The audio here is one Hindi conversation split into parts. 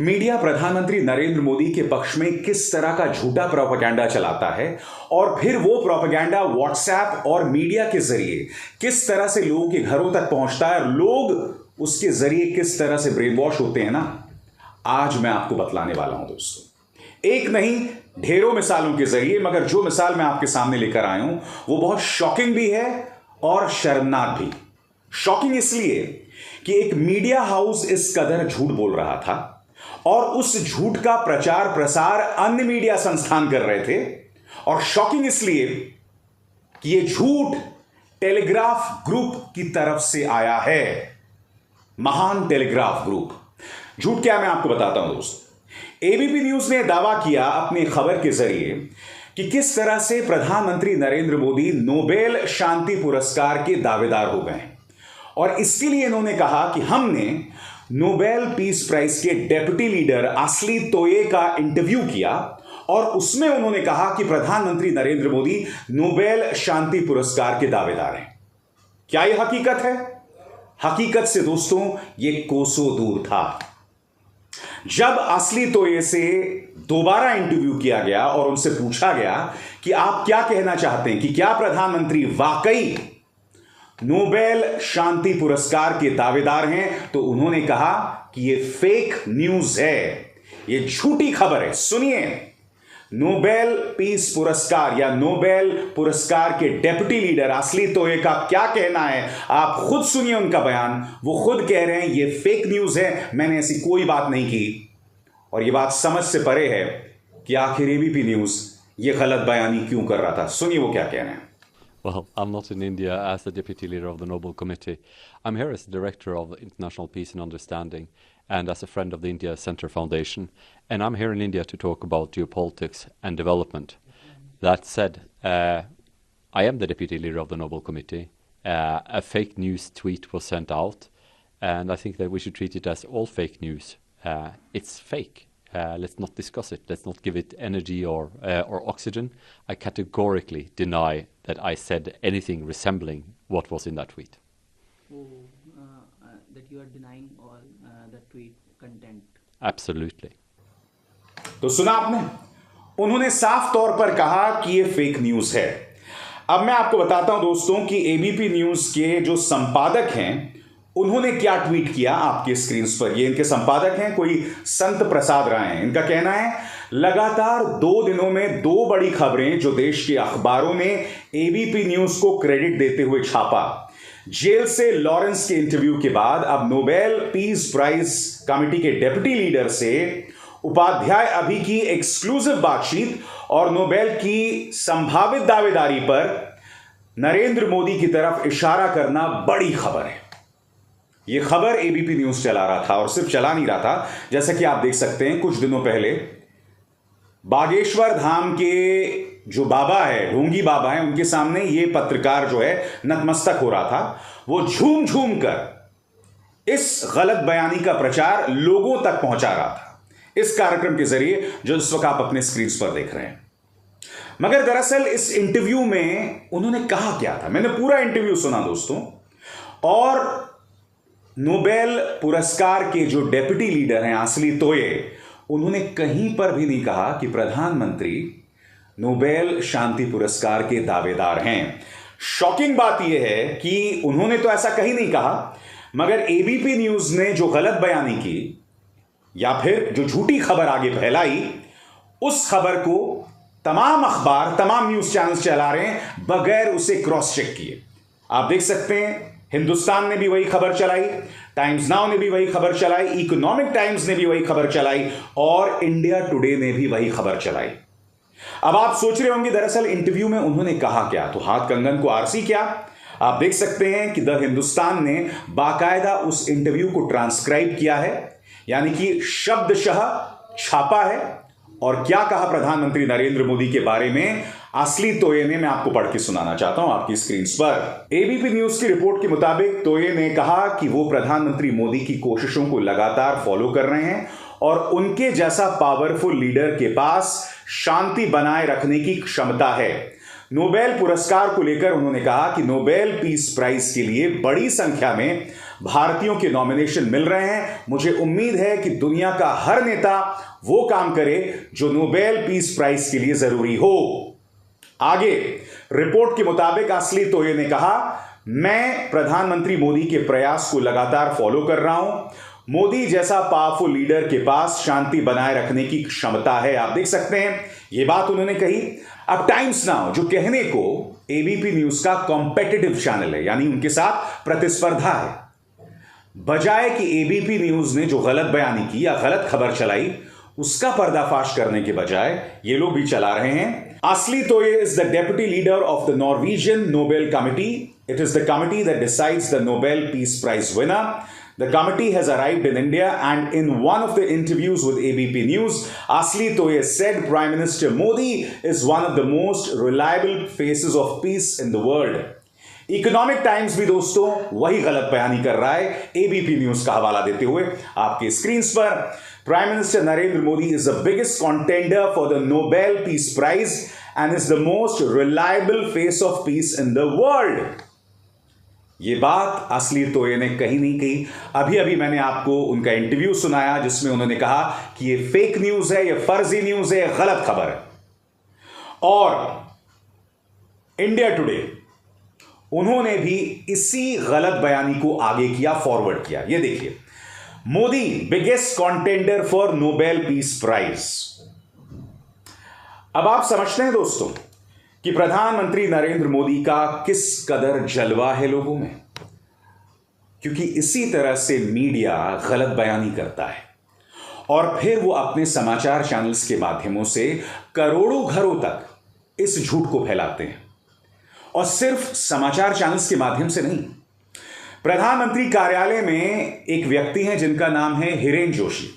मीडिया प्रधानमंत्री नरेंद्र मोदी के पक्ष में किस तरह का झूठा प्रोपेगेंडा चलाता है और फिर वो प्रोपेगेंडा व्हाट्सएप और मीडिया के जरिए किस तरह से लोगों के घरों तक पहुंचता है और लोग उसके जरिए किस तरह से ब्रेन वॉश होते हैं ना, आज मैं आपको बतलाने वाला हूं दोस्तों। एक नहीं, ढेरों मिसालों के जरिए, मगर जो मिसाल मैं आपके सामने लेकर आया हूं वो बहुत शॉकिंग भी है और शर्मनाक भी। शॉकिंग इसलिए कि एक मीडिया हाउस इस कदर झूठ बोल रहा था और उस झूठ का प्रचार प्रसार अन्य मीडिया संस्थान कर रहे थे, और शॉकिंग इसलिए कि यह झूठ टेलीग्राफ ग्रुप की तरफ से आया है। महान टेलीग्राफ ग्रुप। झूठ क्या, मैं आपको बताता हूं दोस्तों। एबीपी न्यूज ने दावा किया अपनी खबर के जरिए कि किस तरह से प्रधानमंत्री नरेंद्र मोदी नोबेल शांति पुरस्कार के दावेदार हो गए, और इसके लिए इन्होंने कहा कि हमने नोबेल पीस प्राइज के डेप्यूटी लीडर आस्ली तोये का इंटरव्यू किया और उसमें उन्होंने कहा कि प्रधानमंत्री नरेंद्र मोदी नोबेल शांति पुरस्कार के दावेदार हैं। क्या यह हकीकत है? हकीकत से दोस्तों यह कोसों दूर था। जब आस्ली तोये से दोबारा इंटरव्यू किया गया और उनसे पूछा गया कि आप क्या कहना चाहते हैं कि क्या प्रधानमंत्री वाकई नोबेल शांति पुरस्कार के दावेदार हैं, तो उन्होंने कहा कि यह फेक न्यूज है, यह झूठी खबर है। सुनिए, नोबेल पीस पुरस्कार या नोबेल पुरस्कार के डेप्यूटी लीडर आस्ली तोये का क्या कहना है, आप खुद सुनिए उनका बयान। वो खुद कह रहे हैं यह फेक न्यूज है, मैंने ऐसी कोई बात नहीं की। और यह बात समझ से परे है कि आखिर एबीपी न्यूज यह गलत बयानी क्यों कर रहा था। सुनिए वो क्या कह रहे हैं। Well, I'm not in India as the deputy leader of the Nobel Committee. I'm here as the director of International Peace and Understanding and as a friend of the India Center Foundation. And I'm here in India to talk about geopolitics and development. That said, I am the deputy leader of the Nobel Committee. A fake news tweet was sent out, and I think that we should treat it as all fake news. It's fake. Let's not discuss it. Let's not give it energy or oxygen. I categorically deny that I said anything resembling what was in that tweet. So, that you are denying all the tweet content? Absolutely. तो सुना आपने, उन्होंने साफ तौर पर कहा कि ये फेक न्यूज है। अब मैं आपको बताता हूं दोस्तों कि एबीपी न्यूज के जो संपादक हैं उन्होंने क्या ट्वीट किया आपके स्क्रीन पर। ये इनके संपादक हैं, कोई संत प्रसाद राय हैं। इनका कहना है, लगातार 2 दिनों में 2 बड़ी खबरें जो देश के अखबारों ने एबीपी न्यूज को क्रेडिट देते हुए छापा। जेल से लॉरेंस के इंटरव्यू के बाद अब नोबेल पीस प्राइज कमेटी के डेप्यूटी लीडर से उपाध्याय अभी की एक्सक्लूसिव बातचीत और नोबेल की संभावित दावेदारी पर नरेंद्र मोदी की तरफ इशारा करना बड़ी खबर है। यह खबर एबीपी न्यूज चला रहा था, और सिर्फ चला नहीं रहा था, जैसा कि आप देख सकते हैं कुछ दिनों पहले बागेश्वर धाम के जो बाबा है, ढोंगी बाबा है, उनके सामने यह पत्रकार जो है नतमस्तक हो रहा था। वो झूम झूम कर इस गलत बयानी का प्रचार लोगों तक पहुंचा रहा था, इस कार्यक्रम के जरिए जो इस वक्त आप अपने स्क्रीन पर देख रहे हैं। मगर दरअसल इस इंटरव्यू में उन्होंने कहा क्या था, मैंने पूरा इंटरव्यू सुना दोस्तों, और नोबेल पुरस्कार के जो डेप्यूटी लीडर हैं आस्ली तोये, उन्होंने कहीं पर भी नहीं कहा कि प्रधानमंत्री नोबेल शांति पुरस्कार के दावेदार हैं। शॉकिंग बात यह है कि उन्होंने तो ऐसा कहीं नहीं कहा, मगर एबीपी न्यूज ने जो गलत बयानी की या फिर जो झूठी खबर आगे फैलाई, उस खबर को तमाम अखबार, तमाम न्यूज चैनल्स चला रहे हैं बगैर उसे क्रॉस चेक किए। आप देख सकते हैं हिंदुस्तान ने भी वही खबर चलाई, टाइम्स नाउ ने भी वही खबर चलाई, इकोनॉमिक टाइम्स ने भी वही खबर चलाई, और इंडिया टुडे ने भी वही खबर चलाई। अब आप सोच रहे होंगे दरअसल इंटरव्यू में उन्होंने कहा क्या, तो हाथ कंगन को आरसी क्या। आप देख सकते हैं कि द हिंदुस्तान ने बाकायदा उस इंटरव्यू को ट्रांसक्राइब किया है, यानी कि शब्दशः छापा है। और क्या कहा प्रधानमंत्री नरेंद्र मोदी के बारे में आस्ली तोये ने, मैं आपको पढ़ के सुनाना चाहता हूं आपकी स्क्रीन पर। एबीपी न्यूज की रिपोर्ट के मुताबिक तोये ने कहा कि वो प्रधानमंत्री मोदी की कोशिशों को लगातार फॉलो कर रहे हैं और उनके जैसा पावरफुल लीडर के पास शांति बनाए रखने की क्षमता है। नोबेल पुरस्कार को लेकर उन्होंने कहा कि नोबेल पीस प्राइज के लिए बड़ी संख्या में भारतीयों के नॉमिनेशन मिल रहे हैं। मुझे उम्मीद है कि दुनिया का हर नेता वो काम करे जो नोबेल पीस प्राइज के लिए जरूरी हो। आगे रिपोर्ट के मुताबिक असली तोये ने कहा, मैं प्रधानमंत्री मोदी के प्रयास को लगातार फॉलो कर रहा हूं। मोदी जैसा पावरफुल लीडर के पास शांति बनाए रखने की क्षमता है। आप देख सकते हैं यह बात उन्होंने कही। अब टाइम्स नाउ जो कहने को एबीपी न्यूज का कॉम्पिटिटिव चैनल है, यानी उनके साथ प्रतिस्पर्धा है, बजाय कि एबीपी न्यूज ने जो गलत बयानी की या गलत खबर चलाई उसका पर्दाफाश करने के बजाय ये लोग भी चला रहे हैं। असली Toje is the deputy leader of the Norwegian Nobel committee. It is the committee that decides the Nobel piece Prize winner. The committee has arrived in India, and in one of the interviews with ABP News, Asli Toye said Prime Minister Modi is one of the most reliable faces of peace in the world. Economic times भी दोस्तों वही गलत बयानी कर रहा है एबीपी न्यूज का हवाला देते हुए आपके स्क्रीन पर। Prime minister Narendra Modi is the biggest contender for the Nobel piece prize and is the most reliable face of peace in the world. ये बात असली तोये ने कहीं नहीं कही। अभी अभी मैंने आपको उनका इंटरव्यू सुनाया जिसमें उन्होंने कहा कि ये फेक न्यूज है, ये फर्जी न्यूज है, गलत खबर है। और इंडिया टुडे उन्होंने भी इसी गलत बयानी को आगे किया, फॉरवर्ड किया। ये देखिए, Modi biggest contender for Nobel piece prize. अब आप समझते हैं दोस्तों कि प्रधानमंत्री नरेंद्र मोदी का किस कदर जलवा है लोगों में, क्योंकि इसी तरह से मीडिया गलत बयानी करता है और फिर वो अपने समाचार चैनल्स के माध्यमों से करोड़ों घरों तक इस झूठ को फैलाते हैं। और सिर्फ समाचार चैनल्स के माध्यम से नहीं, प्रधानमंत्री कार्यालय में एक व्यक्ति हैं जिनका नाम है हिरेन जोशी।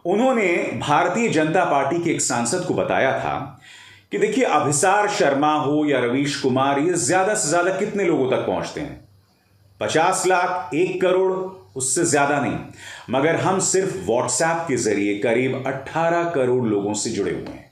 उन्होंने भारतीय जनता पार्टी के एक सांसद को बताया था कि देखिए, अभिसार शर्मा हो या रवीश कुमार, ये ज्यादा से ज्यादा कितने लोगों तक पहुंचते हैं? 50 लाख, 1 करोड़, उससे ज्यादा नहीं। मगर हम सिर्फ व्हाट्सएप के जरिए करीब 18 करोड़ लोगों से जुड़े हुए हैं।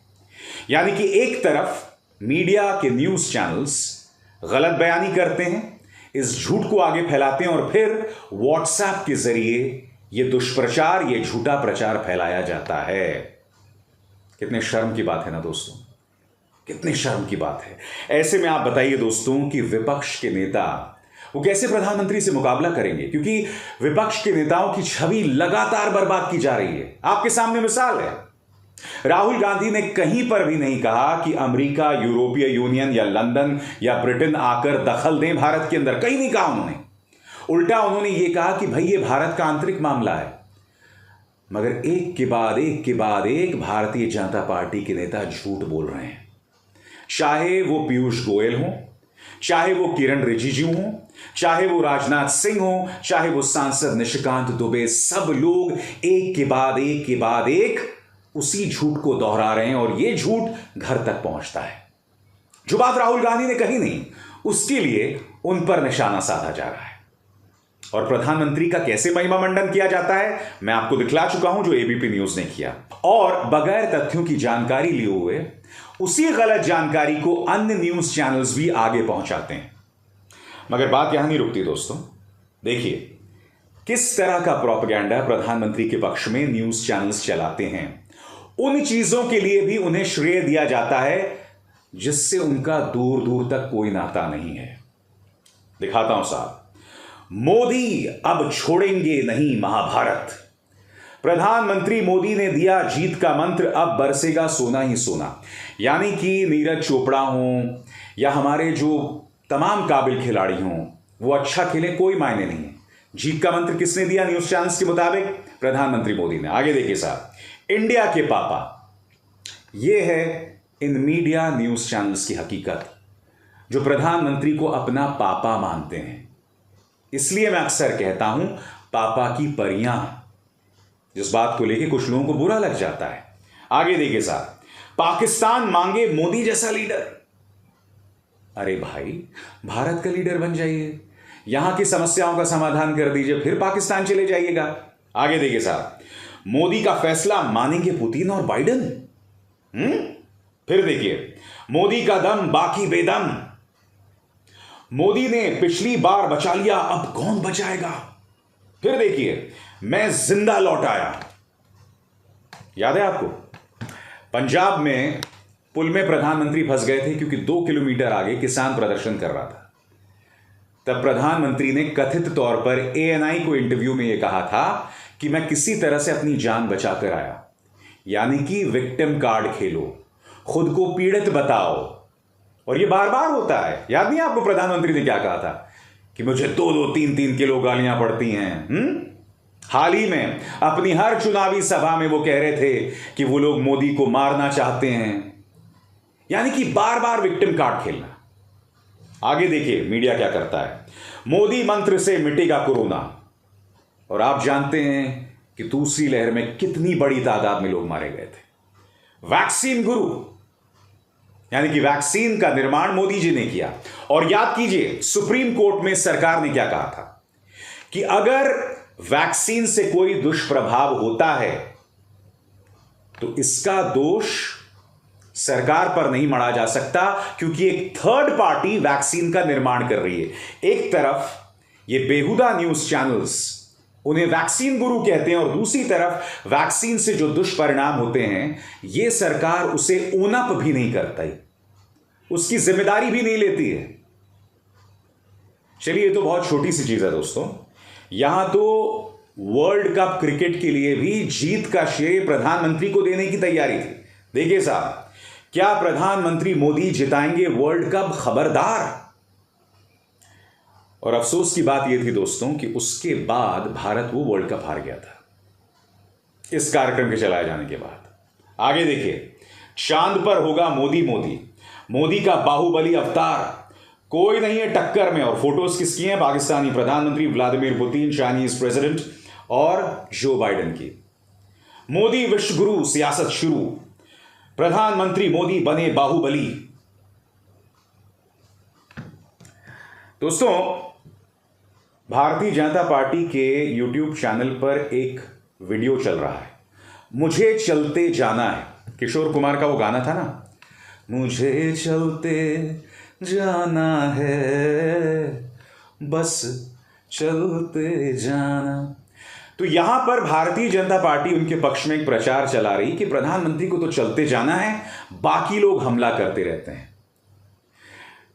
यानी कि एक तरफ मीडिया के न्यूज चैनल्स गलत बयानी करते हैं, इस झूठ को आगे फैलाते हैं और फिर व्हाट्सएप के जरिए यह दुष्प्रचार, यह झूठा प्रचार फैलाया जाता है। कितने शर्म की बात है ना दोस्तों, कितनी शर्म की बात है। ऐसे में आप बताइए दोस्तों कि विपक्ष के नेता वो कैसे प्रधानमंत्री से मुकाबला करेंगे, क्योंकि विपक्ष के नेताओं की छवि लगातार बर्बाद की जा रही है। आपके सामने मिसाल है, राहुल गांधी ने कहीं पर भी नहीं कहा कि अमेरिका, यूरोपीय यूनियन या लंदन या ब्रिटेन आकर दखल दें भारत के अंदर, कहीं नहीं कहा उन्होंने। उल्टा उन्होंने यह कहा कि भाई ये भारत का आंतरिक मामला है। मगर एक के बाद एक भारतीय जनता पार्टी के नेता झूठ बोल रहे हैं, चाहे वो पीयूष गोयल हो, चाहे वो किरण रिजिजू हो, चाहे वो राजनाथ सिंह हो, चाहे वो सांसद निशिकांत दुबे, सब लोग एक के बाद एक उसी झूठ को दोहरा रहे हैं और ये झूठ घर तक पहुंचता है। जो बात राहुल गांधी ने कही नहीं, उसके लिए उन पर निशाना साधा जा रहा है। और प्रधानमंत्री का कैसे महिमा मंडन किया जाता है मैं आपको दिखला चुका हूं, जो एबीपी न्यूज ने किया। और बगैर तथ्यों की जानकारी लिए हुए उसी गलत जानकारी को अन्य न्यूज चैनल्स भी आगे पहुंचाते हैं। मगर बात यहां नहीं रुकती दोस्तों। देखिए किस तरह का प्रोपेगेंडा प्रधानमंत्री के पक्ष में न्यूज चैनल्स चलाते हैं। उन चीजों के लिए भी उन्हें श्रेय दिया जाता है जिससे उनका दूर दूर तक कोई नाता नहीं है। दिखाता हूं साहब, मोदी अब छोड़ेंगे नहीं महाभारत। प्रधानमंत्री मोदी ने दिया जीत का मंत्र, अब बरसेगा सोना ही सोना। यानी कि नीरज चोपड़ा हों या हमारे जो तमाम काबिल खिलाड़ी हों, वो अच्छा खेले, कोई मायने नहीं है। जीत का मंत्र किसने दिया न्यूज चैनल्स के मुताबिक? प्रधानमंत्री मोदी ने। आगे देखिए साहब, इंडिया के पापा, यह है इन मीडिया न्यूज चैनल्स की हकीकत, जो प्रधानमंत्री को अपना पापा मानते हैं। इसलिए मैं अक्सर कहता हूं पापा की परियां, जिस बात को लेकर कुछ लोगों को बुरा लग जाता है। आगे देखिए साहब, पाकिस्तान मांगे मोदी जैसा लीडर। अरे भाई, भारत का लीडर बन जाइए, यहां की समस्याओं का समाधान कर दीजिए, फिर पाकिस्तान चले जाइएगा। आगे देखिए साहब, मोदी का फैसला मानेंगे पुतिन और बाइडेन। फिर देखिए, मोदी का दम बाकी बेदम। मोदी ने पिछली बार बचा लिया, अब कौन बचाएगा? फिर देखिए, मैं जिंदा लौट आया। याद है आपको? पंजाब में पुल में प्रधानमंत्री फंस गए थे क्योंकि 2 किलोमीटर आगे किसान प्रदर्शन कर रहा था। तब प्रधानमंत्री ने कथित तौर पर एएनआई को इंटरव्यू में यह कहा था कि मैं किसी तरह से अपनी जान बचाकर आया, यानी कि विक्टिम कार्ड खेलो, खुद को पीड़ित बताओ। और यह बार बार होता है। याद नहीं आपको प्रधानमंत्री ने क्या कहा था कि मुझे 2-2, 3-3 किलो गालियां पड़ती हैं। हाल ही में अपनी हर चुनावी सभा में वो कह रहे थे कि वो लोग मोदी को मारना चाहते हैं, यानी कि बार बार विक्टिम कार्ड खेलना। आगे देखिए मीडिया क्या करता है। मोदी मंत्र से मिटेगा कोरोना। और आप जानते हैं कि दूसरी लहर में कितनी बड़ी तादाद में लोग मारे गए थे। वैक्सीन गुरु, यानी कि वैक्सीन का निर्माण मोदी जी ने किया। और याद कीजिए सुप्रीम कोर्ट में सरकार ने क्या कहा था कि अगर वैक्सीन से कोई दुष्प्रभाव होता है तो इसका दोष सरकार पर नहीं मढ़ा जा सकता, क्योंकि एक थर्ड पार्टी वैक्सीन का निर्माण कर रही है। एक तरफ ये बेहुदा न्यूज चैनल्स उन्हें वैक्सीन गुरु कहते हैं और दूसरी तरफ वैक्सीन से जो दुष्परिणाम होते हैं ये सरकार उसे ओन अप भी नहीं करती, उसकी जिम्मेदारी भी नहीं लेती है। चलिए, ये तो बहुत छोटी सी चीज है दोस्तों। यहां तो वर्ल्ड कप क्रिकेट के लिए भी जीत का श्रेय प्रधानमंत्री को देने की तैयारी थी। देखिए साहब, क्या प्रधानमंत्री मोदी जिताएंगे वर्ल्ड कप? खबरदार। और अफसोस की बात यह थी दोस्तों कि उसके बाद भारत वो वर्ल्ड कप हार गया था इस कार्यक्रम के चलाए जाने के बाद। आगे देखिए, चांद पर होगा मोदी मोदी, मोदी का बाहुबली अवतार, कोई नहीं है टक्कर में। और फोटोज किसकी हैं? पाकिस्तानी प्रधानमंत्री व्लादिमीर पुतिन, चाइनीज प्रेसिडेंट और जो बाइडेन की। मोदी विश्वगुरु, सियासत शुरू, प्रधानमंत्री मोदी बने बाहुबली। दोस्तों, भारतीय जनता पार्टी के यूट्यूब चैनल पर एक वीडियो चल रहा है, मुझे चलते जाना है। किशोर कुमार का वो गाना था ना, मुझे चलते जाना है, बस चलते जाना। तो यहां पर भारतीय जनता पार्टी उनके पक्ष में एक प्रचार चला रही कि प्रधानमंत्री को तो चलते जाना है, बाकी लोग हमला करते रहते हैं।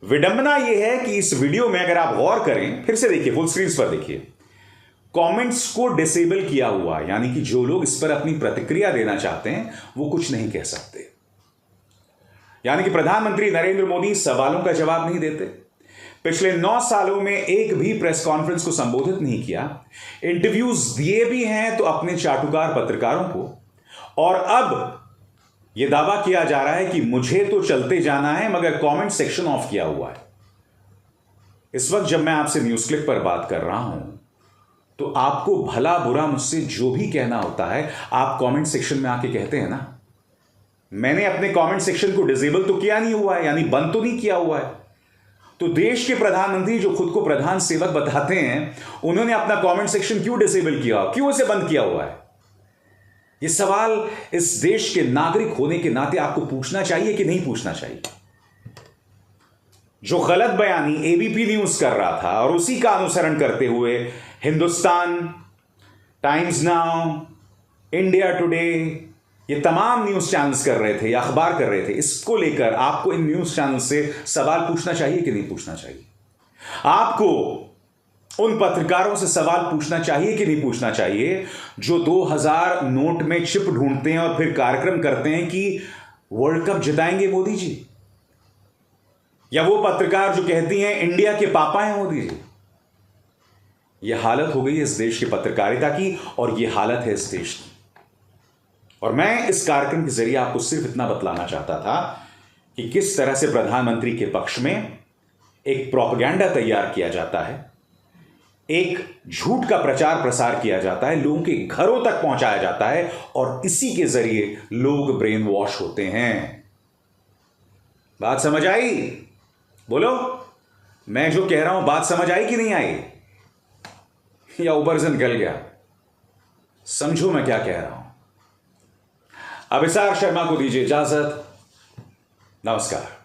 विडंबना यह है कि इस वीडियो में अगर आप गौर करें, फिर से देखिए, फुल स्क्रीन पर देखिए, कमेंट्स को डिसेबल किया हुआ, यानी कि जो लोग इस पर अपनी प्रतिक्रिया देना चाहते हैं वो कुछ नहीं कह सकते। यानी कि प्रधानमंत्री नरेंद्र मोदी सवालों का जवाब नहीं देते, पिछले 9 सालों में एक भी प्रेस कॉन्फ्रेंस को संबोधित नहीं किया, इंटरव्यूज दिए भी हैं तो अपने चाटुकार पत्रकारों को, और अब यह दावा किया जा रहा है कि मुझे तो चलते जाना है मगर कमेंट सेक्शन ऑफ किया हुआ है। इस वक्त जब मैं आपसे न्यूज क्लिक पर बात कर रहा हूं तो आपको भला बुरा मुझसे जो भी कहना होता है आप कमेंट सेक्शन में आके कहते हैं ना। मैंने अपने कमेंट सेक्शन को डिसेबल तो किया नहीं हुआ है, यानी बंद तो नहीं किया हुआ है। तो देश के प्रधानमंत्री जो खुद को प्रधान सेवक बताते हैं, उन्होंने अपना कमेंट सेक्शन क्यों डिसेबल किया, क्यों इसे बंद किया हुआ है? यह सवाल इस देश के नागरिक होने के नाते आपको पूछना चाहिए कि नहीं पूछना चाहिए? जो गलत बयानी एबीपी न्यूज कर रहा था और उसी का अनुसरण करते हुए Hindustan, times now, India today, ये तमाम न्यूज चैनल्स कर रहे थे या अखबार कर रहे थे, इसको लेकर आपको इन न्यूज चैनल से सवाल पूछना चाहिए कि नहीं पूछना चाहिए? आपको उन पत्रकारों से सवाल पूछना चाहिए कि नहीं पूछना चाहिए जो 2000 नोट में चिप ढूंढते हैं और फिर कार्यक्रम करते हैं कि वर्ल्ड कप जिताएंगे मोदी जी? या वो पत्रकार जो कहती हैं इंडिया के पापा हैं मोदी जी? यह हालत हो गई है इस देश की पत्रकारिता की, और यह हालत है इस देश की। और मैं इस कार्यक्रम के जरिए आपको सिर्फ इतना बतलाना चाहता था कि किस तरह से प्रधानमंत्री के पक्ष में एक प्रोपेगेंडा तैयार किया जाता है, एक झूठ का प्रचार प्रसार किया जाता है, लोगों के घरों तक पहुंचाया जाता है, और इसी के जरिए लोग ब्रेन वॉश होते हैं। बात समझ आई? बोलो, मैं जो कह रहा हूं बात समझ आई कि नहीं आई, या ऊपर से निकल गया? समझो मैं क्या कह रहा हूं। अभिसार शर्मा को दीजिए इजाजत। नमस्कार।